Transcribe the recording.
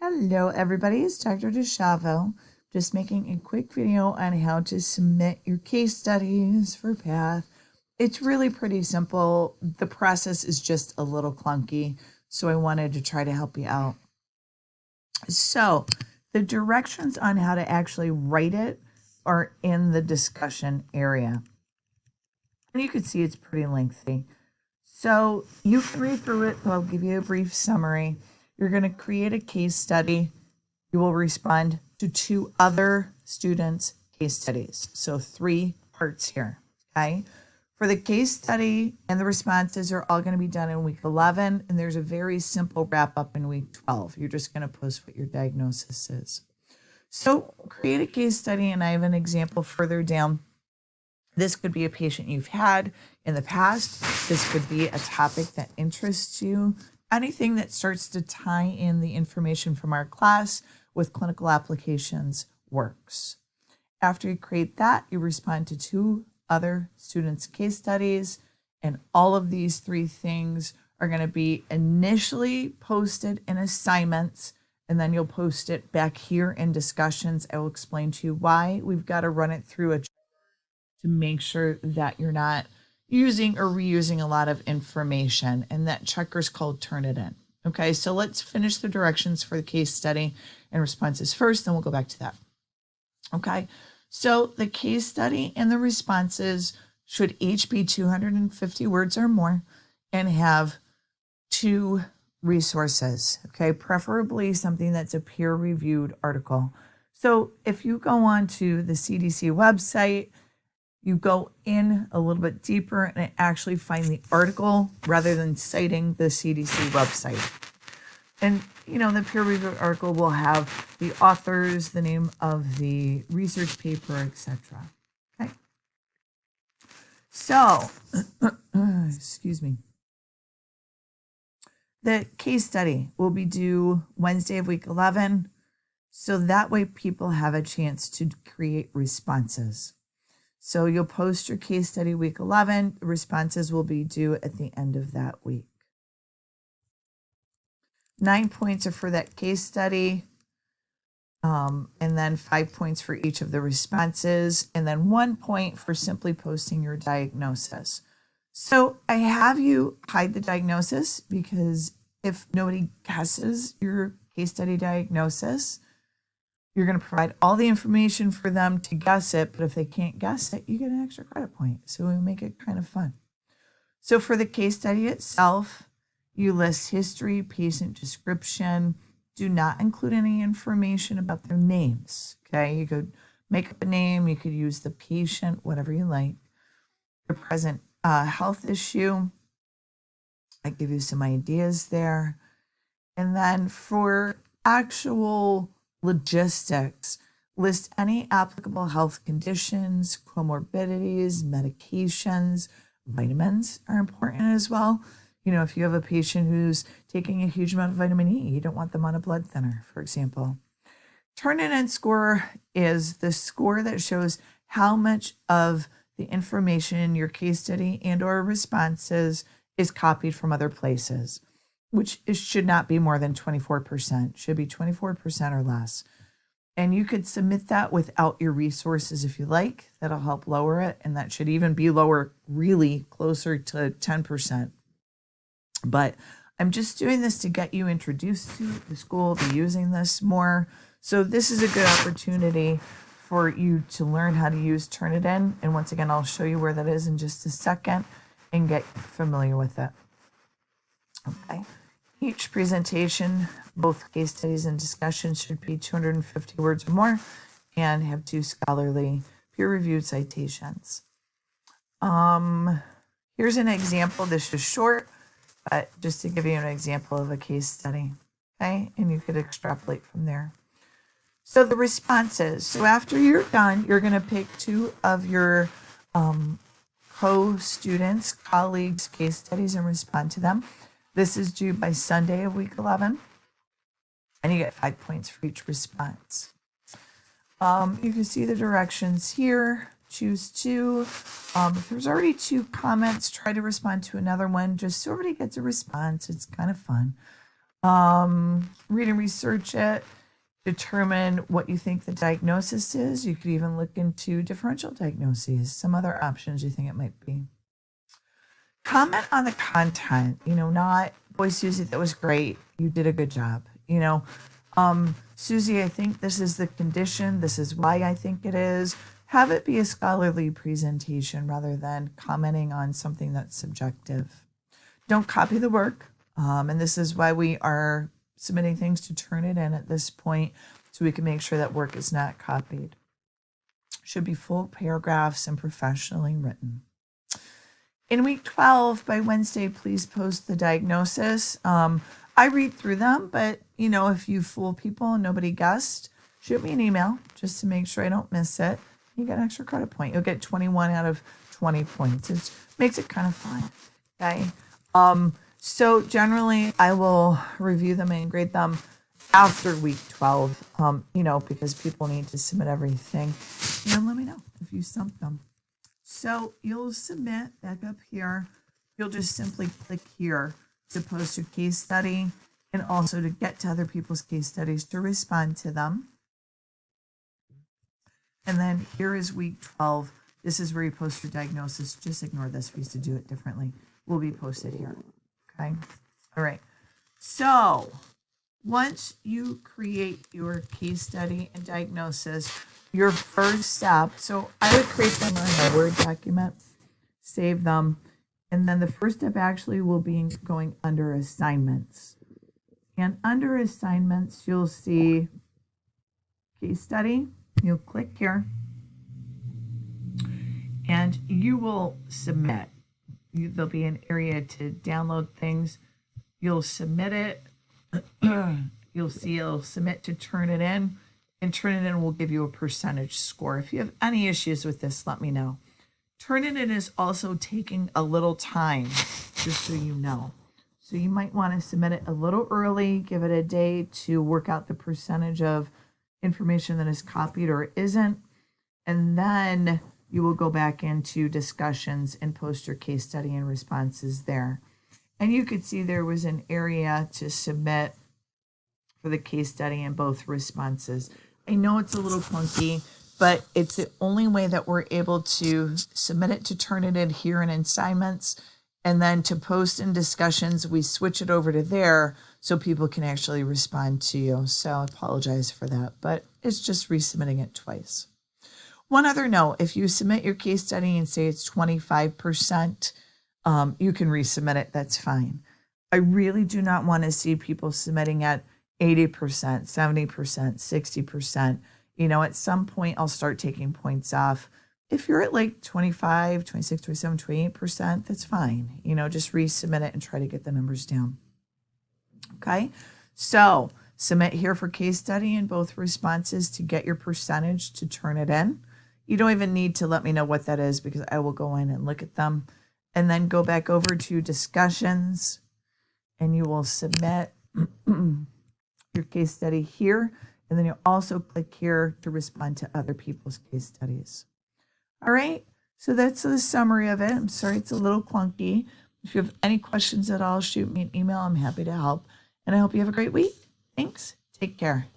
Hello everybody, it's Dr. DeShavo. Just making a quick video on how to submit your case studies for PATH. It's really pretty simple. The process is just a little clunky, so I wanted to try to help you out. So the directions on how to actually write it are in the discussion area. And you can see it's pretty lengthy. So you can read through it. I'll give you a brief summary. You're going to create a case study. You will respond to 2 other students' case studies. So 3 parts here, okay? For the case study and the responses are all going to be done in week 11, and there's a very simple wrap up in week 12. You're just going to post what your diagnosis is. So create a case study, and I have an example further down. This could be a patient you've had in the past. This could be a topic that interests you. Anything that starts to tie in the information from our class with clinical applications works. After you create that, you respond to 2 other students' case studies, and all of these 3 things are going to be initially posted in assignments, and then you'll post it back here in discussions. I will explain to you why. We've got to run it through to make sure that you're not using or reusing a lot of information, and that checker's called Turnitin. Okay, so let's finish the directions for the case study and responses first, then we'll go back to that. Okay, so the case study and the responses should each be 250 words or more and have 2 resources, okay, preferably something that's a peer-reviewed article. So if you go on to the CDC website, you go in a little bit deeper and actually find the article rather than citing the CDC website. And, you know, the peer-reviewed article will have the authors, the name of the research paper, etc. Okay. So, excuse me. The case study will be due Wednesday of week 11. So that way people have a chance to create responses. So you'll post your case study week 11. Responses will be due at the end of that week. 9 points are for that case study, and then 5 points for each of the responses, and then 1 point for simply posting your diagnosis. So I have you hide the diagnosis because if nobody guesses your case study diagnosis, you're going to provide all the information for them to guess it, but if they can't guess it, you get an extra credit point. So we make it kind of fun. So for the case study itself, you list history, patient description. Do not include any information about their names, okay? You could make up a name. You could use the patient, whatever you like. The present health issue. I give you some ideas there. And then for actual logistics, list any applicable health conditions, comorbidities, medications. Vitamins are important as well. You know, if you have a patient who's taking a huge amount of vitamin E, you don't want them on a blood thinner, for example. Turnitin score is the score that shows how much of the information in your case study and or responses is copied from other places, which should not be more than 24%, should be 24% or less. And you could submit that without your resources if you like. That'll help lower it, and that should even be lower, really closer to 10%. But I'm just doing this to get you introduced to the school, be using this more. So this is a good opportunity for you to learn how to use Turnitin. And once again, I'll show you where that is in just a second and get familiar with it. Okay. Each presentation, both case studies and discussions, should be 250 words or more and have 2 scholarly peer-reviewed citations. Here's an example. This is short, but just to give you an example of a case study, okay? And you could extrapolate from there. So the responses. So after you're done, you're going to pick 2 of your co-students, colleagues' case studies and respond to them. This is due by Sunday of week 11, and you get 5 points for each response. You can see the directions here. Choose 2. If there's already 2 comments, try to respond to another one just so everybody gets a response. It's kind of fun. Read and research it. Determine what you think the diagnosis is. You could even look into differential diagnoses, some other options you think it might be. Comment on the content, not, boy, Susie, that was great. You did a good job. Susie, I think this is the condition. This is why I think it is. Have it be a scholarly presentation rather than commenting on something that's subjective. Don't copy the work. And this is why we are submitting things to Turnitin at this point, so we can make sure that work is not copied. Should be full paragraphs and professionally written. In week 12, by Wednesday, please post the diagnosis. I read through them, but if you fool people and nobody guessed, shoot me an email just to make sure I don't miss it. You get an extra credit point. You'll get 21 out of 20 points. It makes it kind of fun. Okay. So generally I will review them and grade them after week 12, because people need to submit everything. And let me know if you stumped them. So you'll submit back up here. You'll just simply click here to post your case study and also to get to other people's case studies to respond to them. And then here is week 12. This is where you post your diagnosis. Just ignore this. We used to do it differently. Will be posted here. Okay. All right. So once you create your case study and diagnosis, your first step, so I would create them in a Word document, save them, and then the first step actually will be going under assignments. And under assignments, you'll see case study. You'll click here, and you will submit. There'll be an area to download things. You'll submit it. You'll see it'll submit to Turnitin, and Turnitin will give you a percentage score. If you have any issues with this, let me know. Turnitin is also taking a little time, just so you know. So you might want to submit it a little early, give it a day to work out the percentage of information that is copied or isn't, and then you will go back into discussions and post your case study and responses there. And you could see there was an area to submit for the case study and both responses. I know it's a little clunky, but it's the only way that we're able to submit it to Turnitin here in assignments, and then to post in discussions, we switch it over to there so people can actually respond to you. So I apologize for that, but it's just resubmitting it twice. One other note, if you submit your case study and say it's 25%, you can resubmit it. That's fine. I really do not want to see people submitting at 80%, 70%, 60%. At some point I'll start taking points off. If you're at like 25, 26, 27, 28%, that's fine. Just resubmit it and try to get the numbers down. Okay. So submit here for case study and both responses to get your percentage to Turnitin. You don't even need to let me know what that is because I will go in and look at them, and then go back over to discussions, and you will submit your case study here. And then you'll also click here to respond to other people's case studies. All right. So that's the summary of it. I'm sorry it's a little clunky. If you have any questions at all, shoot me an email. I'm happy to help. And I hope you have a great week. Thanks. Take care.